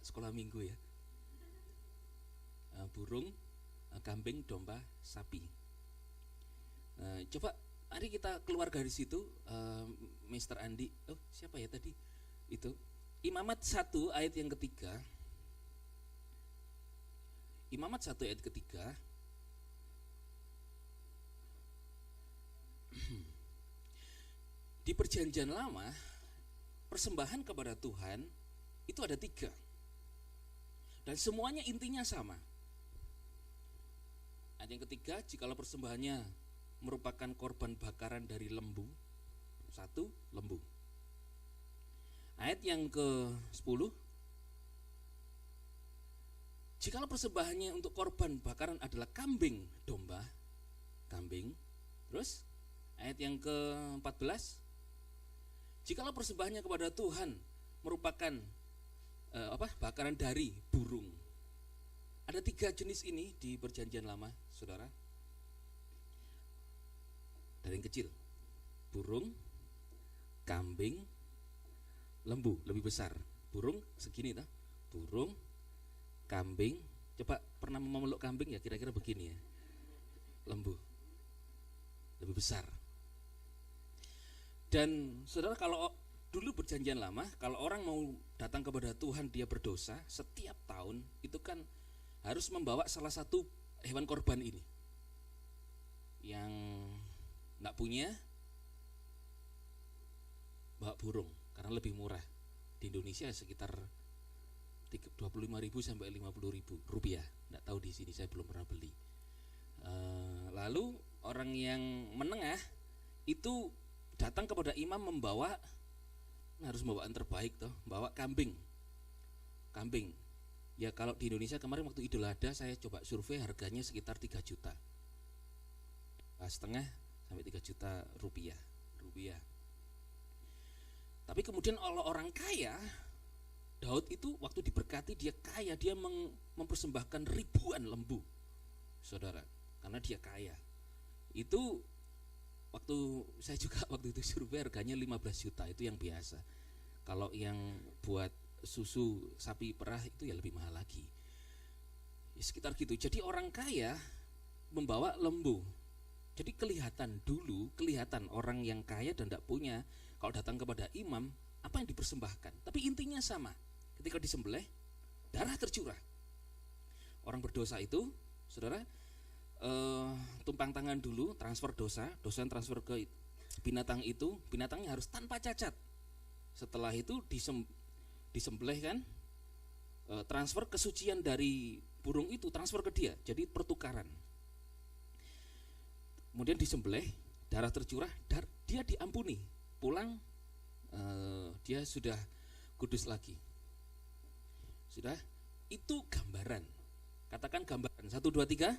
sekolah minggu ya. Burung, kambing, domba, sapi. Coba mari kita keluar dari situ, Mr. Andi. Oh, siapa ya tadi? Itu Imamat 1 ayat yang ketiga. Imamat 1 ayat ketiga. Di perjanjian lama, persembahan kepada Tuhan itu ada 3. Dan semuanya intinya sama. Ayat yang ketiga, jikalau persembahannya merupakan korban bakaran dari lembu, 1 lembu. Ayat yang ke-10, jikalau persembahannya untuk korban bakaran adalah kambing, domba, kambing. Terus ayat yang ke-14, jikalau persembahannya kepada Tuhan merupakan bakaran dari burung. Ada 3 jenis ini di perjanjian lama, saudara. Dari yang kecil, burung, kambing, lembu, lebih besar. Burung segini toh. Burung, kambing. Coba pernah memeluk kambing ya, kira-kira begini ya. Lembu, lebih besar. Dan saudara, kalau dulu perjanjian lama, kalau orang mau datang kepada Tuhan, dia berdosa, setiap tahun itu kan harus membawa salah satu hewan korban ini. Yang enggak punya, bawa burung, karena lebih murah. Di Indonesia sekitar 25.000 sampai 50.000 rupiah. Enggak tahu di sini, saya belum pernah beli. Lalu orang yang menengah itu datang kepada imam harus membawa yang terbaik toh, bawa kambing. Ya kalau di Indonesia kemarin waktu Idul Adha saya coba survei, harganya sekitar 3 juta. Setengah sampai 3 juta rupiah. Tapi kemudian orang kaya, Daud itu waktu diberkati dia kaya, dia mempersembahkan ribuan lembu, saudara, karena dia kaya. Itu saya juga waktu itu survei, harganya 15 juta, itu yang biasa. Kalau yang buat susu sapi perah itu ya lebih mahal lagi. Ya, sekitar gitu. Jadi orang kaya membawa lembu. Jadi kelihatan orang yang kaya dan tidak punya, kalau datang kepada imam, apa yang dipersembahkan. Tapi intinya sama. Ketika disembelih, darah tercurah. Orang berdosa itu, saudara, tumpang tangan dulu, transfer dosa yang transfer ke binatang itu, binatangnya harus tanpa cacat. Setelah itu disembelih kan, transfer kesucian dari burung itu transfer ke dia, jadi pertukaran. Kemudian disembelih, darah tercurah, dia diampuni, pulang dia sudah kudus lagi. Sudah, itu gambaran. Katakan gambaran, 1, 2, 3.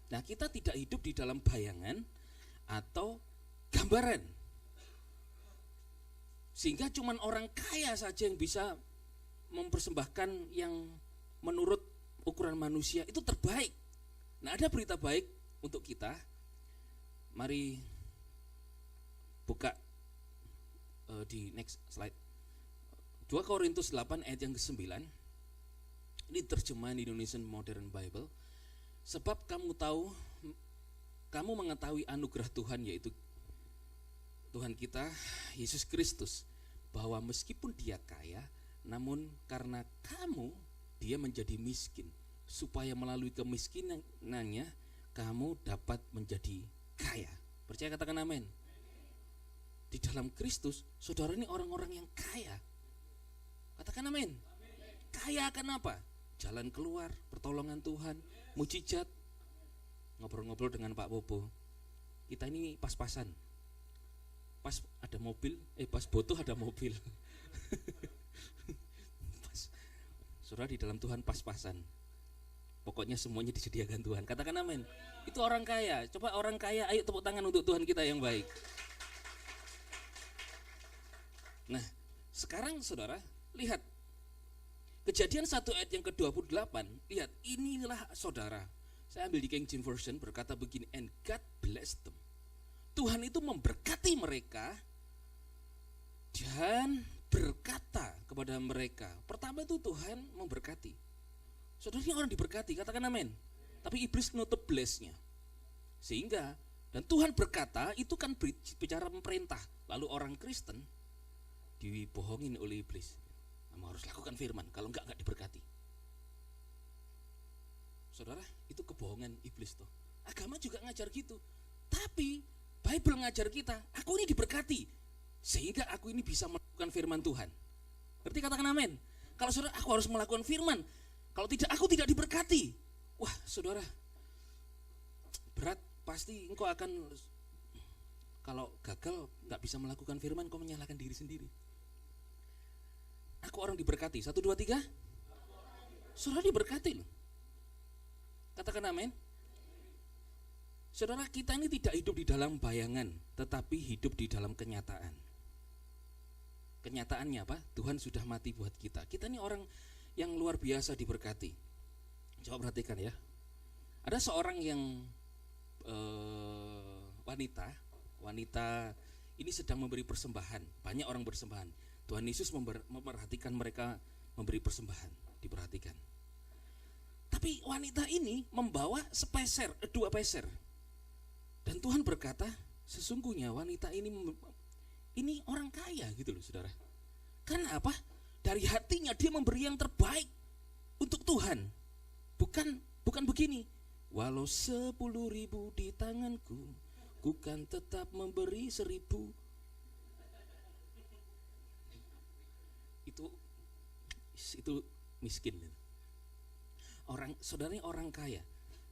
Nah, kita tidak hidup di dalam bayangan atau gambaran. Sehingga cuman orang kaya saja yang bisa mempersembahkan yang menurut ukuran manusia itu terbaik. Nah, ada berita baik untuk kita. Mari buka di next slide. 2 Korintus 8 ayat yang ke-9. Ini terjemahan Indonesian Modern Bible. Sebab kamu mengetahui anugerah Tuhan, yaitu Tuhan kita Yesus Kristus, bahwa meskipun dia kaya, namun karena kamu dia menjadi miskin, supaya melalui kemiskinannya kamu dapat menjadi kaya. Percaya, katakan amin. Di dalam Kristus, saudara ini orang-orang yang kaya. Katakan amin. Kaya akan apa? Jalan keluar, pertolongan Tuhan, mujizat. Ngobrol-ngobrol dengan Pak Bobo, kita ini pas-pasan. Pas ada mobil, pas butuh ada mobil. Pas. Saudara, di dalam Tuhan pas-pasan. Pokoknya semuanya disediakan Tuhan. Katakan amin. Itu orang kaya. Coba orang kaya, ayo tepuk tangan untuk Tuhan kita yang baik. Nah, sekarang saudara, lihat Kejadian 1 ayat yang ke-28. Lihat, inilah saudara. Saya ambil di King James Version, berkata begini, and God blessed them. Tuhan itu memberkati mereka dan berkata kepada mereka. Pertama itu Tuhan memberkati. Saudara, ini orang diberkati, katakan amin. Tapi iblis nutup blessnya. Sehingga, dan Tuhan berkata, itu kan bicara perintah. Lalu orang Kristen dibohongin oleh iblis. Kamu harus lakukan firman, kalau enggak diberkati. Saudara, itu kebohongan iblis tuh. Agama juga ngajar gitu. Tapi Bible ngajar kita, aku ini diberkati sehingga aku ini bisa melakukan firman Tuhan. Berarti katakan amin. Kalau saudara, aku harus melakukan firman, kalau tidak, aku tidak diberkati. Wah saudara, berat. Pasti engkau akan, kalau gagal gak bisa melakukan firman, kau menyalahkan diri sendiri. Aku orang diberkati. 1, 2, 3. Saudara diberkati loh. Katakan amin. Saudara, kita ini tidak hidup di dalam bayangan, tetapi hidup di dalam kenyataan. Kenyataannya apa? Tuhan sudah mati buat kita. Kita ini orang yang luar biasa diberkati. Coba perhatikan ya. Ada seorang yang wanita ini sedang memberi persembahan. Banyak orang bersembahan. Tuhan Yesus memperhatikan mereka memberi persembahan. Diperhatikan. Tapi wanita ini membawa 2 peser. Dan Tuhan berkata, sesungguhnya wanita ini orang kaya gitu loh saudara. Karena apa? Dari hatinya dia memberi yang terbaik untuk Tuhan. Bukan begini. Walau 10.000 di tanganku, ku kan tetap memberi 1.000. Itu miskin. Saudara ini orang kaya.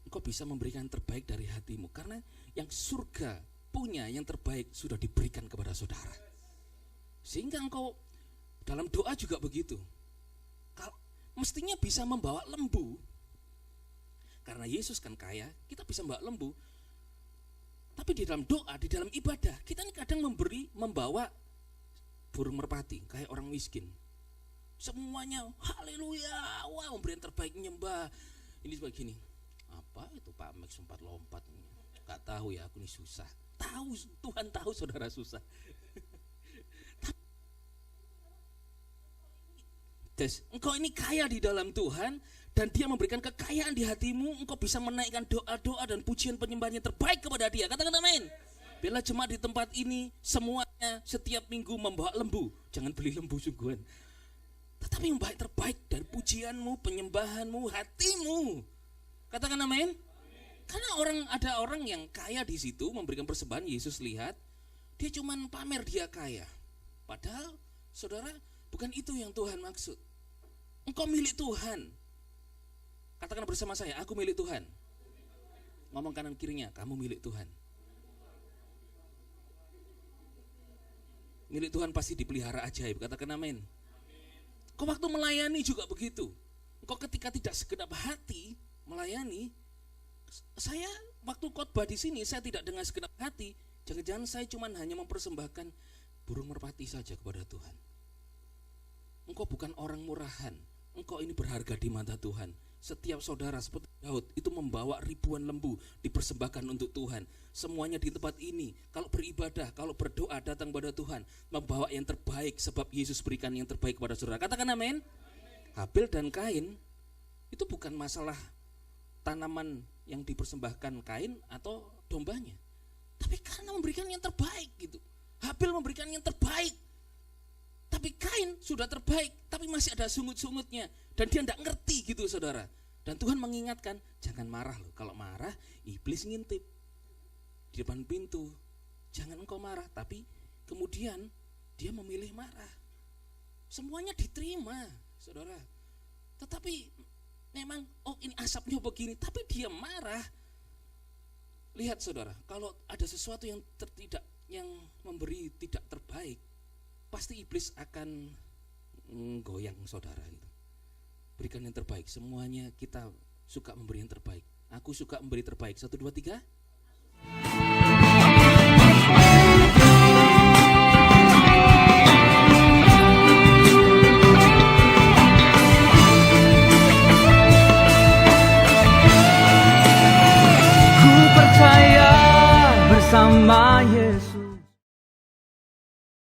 Engkau bisa memberikan terbaik dari hatimu, karena yang surga punya yang terbaik sudah diberikan kepada saudara. Sehingga engkau dalam doa juga begitu. Mestinya bisa membawa lembu. Karena Yesus kan kaya, kita bisa membawa lembu. Tapi di dalam doa, di dalam ibadah, kita ini kadang membawa burung merpati, kayak orang miskin. Semuanya haleluya, wah memberi yang terbaik, nyembah. Ini begini. Apa itu Pak Max sempat lompat? Gak tahu ya, aku ini susah. Tahu, Tuhan tahu saudara susah. Engkau ini kaya di dalam Tuhan, dan dia memberikan kekayaan di hatimu. Engkau bisa menaikkan doa-doa dan pujian penyembahan yang terbaik kepada dia. Katakan amin. Bila jemaat di tempat ini semuanya setiap minggu membawa lembu, jangan beli lembu sungguhan, tetapi yang terbaik dari pujianmu, penyembahanmu, hatimu. Katakan amin. Karena ada orang yang kaya di situ memberikan persembahan. Yesus lihat dia cuman pamer dia kaya. Padahal saudara, bukan itu yang Tuhan maksud. Engkau milik Tuhan. Katakan bersama saya, aku milik Tuhan. Ngomong kanan kirinya, kamu milik Tuhan. Milik Tuhan pasti dipelihara ajaib. Katakan amin. Kau waktu melayani juga begitu. Engkau ketika tidak segenap hati melayani, saya waktu khotbah di sini saya tidak dengan segenap hati. Jangan-jangan saya cuma hanya mempersembahkan burung merpati saja kepada Tuhan. Engkau bukan orang murahan. Engkau ini berharga di mata Tuhan. Setiap saudara seperti Daud itu membawa ribuan lembu dipersembahkan untuk Tuhan. Semuanya di tempat ini, kalau beribadah, kalau berdoa datang pada Tuhan, membawa yang terbaik, sebab Yesus berikan yang terbaik kepada saudara. Katakan amin. Habel dan Kain itu bukan masalah tanaman yang dipersembahkan Kain atau dombanya, tapi karena memberikan yang terbaik gitu. Habel memberikan yang terbaik, tapi Kain sudah terbaik, tapi masih ada sungut-sungutnya, dan dia tidak ngerti gitu saudara. Dan Tuhan mengingatkan, jangan marah loh. Kalau marah, iblis ngintip di depan pintu. Jangan engkau marah, tapi kemudian dia memilih marah. Semuanya diterima saudara. Tetapi memang, oh ini asapnya begini, tapi dia marah. Lihat saudara, kalau ada sesuatu yang yang memberi tidak terbaik, pasti iblis akan goyang saudara gitu. Berikan yang terbaik. Semuanya kita suka memberi yang terbaik. Aku suka memberi terbaik. 1, 2, 3.